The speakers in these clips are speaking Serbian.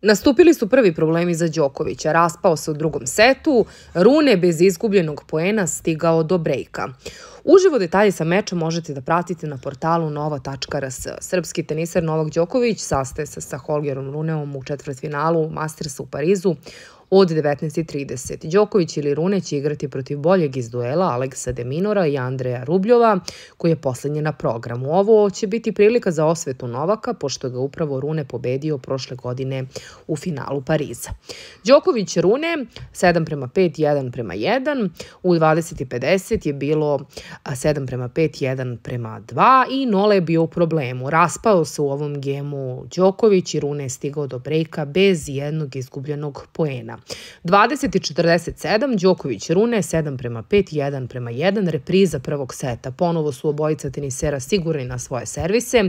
Nastupili su prvi problemi za Đokovića, raspao se u drugom setu, Rune bez izgubljenog poena stigao do brejka. Uživo detalje sa meča možete da pratite na portalu nova.rs. Srpski teniser Novak Đoković sastaje se sa Holgerom Runeom u četvrtfinalu Mastersa u Parizu od 19:30. Đoković ili Rune će igrati protiv boljeg iz duela Aleksa de Minora i Andreja Rubljova, koji je poslednji na programu. Ovo će biti prilika za osvetu Novaka, pošto ga upravo Rune pobedio prošle godine u finalu Pariza. Đoković Rune 7:5, 1:1. U 20:50 je bilo 7:5, 1:2 i Nole je bio u problemu. Raspao se u ovom gemu Đoković i Rune je stigao do brejka bez jednog izgubljenog poena. 20:47, Đoković Rune 7:5, 1:1, repriza prvog seta. Ponovo su obojica tenisera sigurni na svoje servise.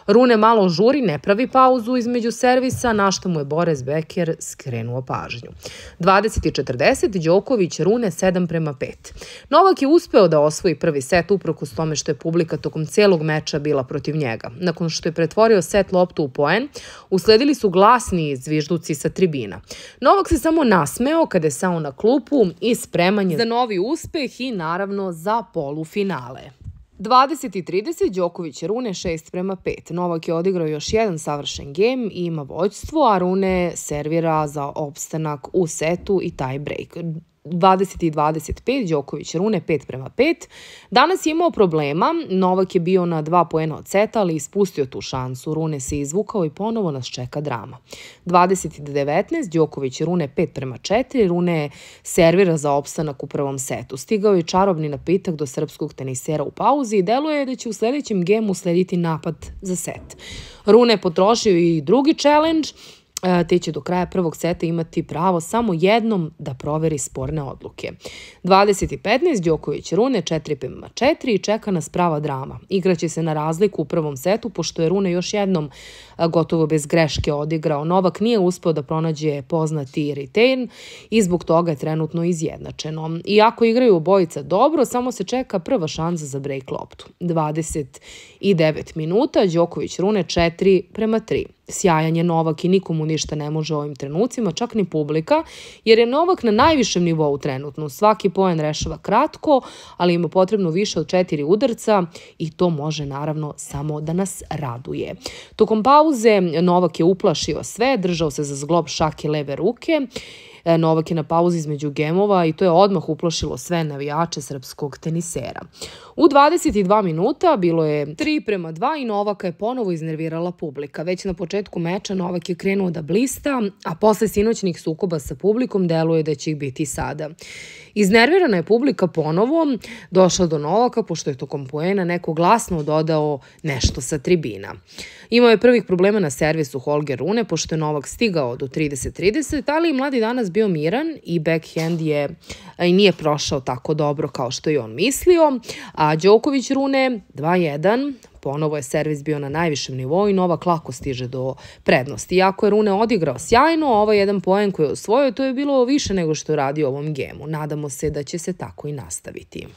Rune malo žuri, ne pravi pauzu između servisa, na što mu je Boris Becker skrenuo pažnju. 20:40, Đoković Rune 7:5. Novak je uspeo da osvoji prvi set uprkos tome što je publika tokom celog meča bila protiv njega. Nakon što je pretvorio set loptu u poen, usledili su glasni zvižduci sa tribina. Novak se samo nasmeo kada je sao na klupu i spreman je za novi uspeh i naravno za polufinale. 20:30, Đoković Rune 6:5. Novak je odigrao još jedan savršen gem i ima vođstvo, a Rune servira za opstanak u setu i tie break. 20:25, Đoković Rune 5:5. Danas je imao problema, Novak je bio na 2 poena od seta, ali ispustio tu šansu. Rune se izvukao i ponovo nas čeka drama. 20:19, Đoković Rune 5:4, Rune servira za opstanak u prvom setu. Stigao je čarobni napitak do srpskog tenisera u pauzi i deluje da će u sledećem gemu slediti napad za set. Rune je potrošio i drugi challenge, te će do kraja prvog seta imati pravo samo jednom da proveri sporne odluke. 20:15, Đoković Rune 4:4 i čeka nas prava drama. Igraće se na razliku u prvom setu, pošto je Rune još jednom gotovo bez greške odigrao. Novak nije uspeo da pronađe poznati return i zbog toga je trenutno izjednačeno. Iako igraju obojica dobro, samo se čeka prva šansa za break loptu. 29 minuta, Đoković Rune 4:3. Sjajan je Novak i nikomu ništa ne može u ovim trenucima, čak ni publika, jer je Novak na najvišem nivou trenutno. Svaki poen rešava kratko, ali ima potrebno više od 4 udarca i to može naravno samo da nas raduje. Tokom pauze Novak je uplašio sve, držao se za zglob šake leve ruke. Novak je na pauzi između gemova i to je odmah uplašilo sve navijače srpskog tenisera. U 22 minuta bilo je 3:2 i Novaka je ponovo iznervirala publika. Već na početku meča Novak je krenuo da blista, a posle sinoćnih sukoba sa publikom deluje da će ih biti sada. Iznervirana je publika ponovo došla do Novaka, pošto je tokom poena neko glasno dodao nešto sa tribina. Imao je prvih problema na servisu Holger Rune, pošto je Novak stigao do 30:30, ali mladi danas bio miran i backhand nije prošao tako dobro kao što je on mislio, a Đoković Rune 2:1, ponovo je servis bio na najvišem nivou i Novak lako stiže do prednosti. Iako je Rune odigrao sjajno, ovaj jedan poen koji je osvojio, to je bilo više nego što je radio u ovom gemu. Nadamo se da će se tako i nastaviti.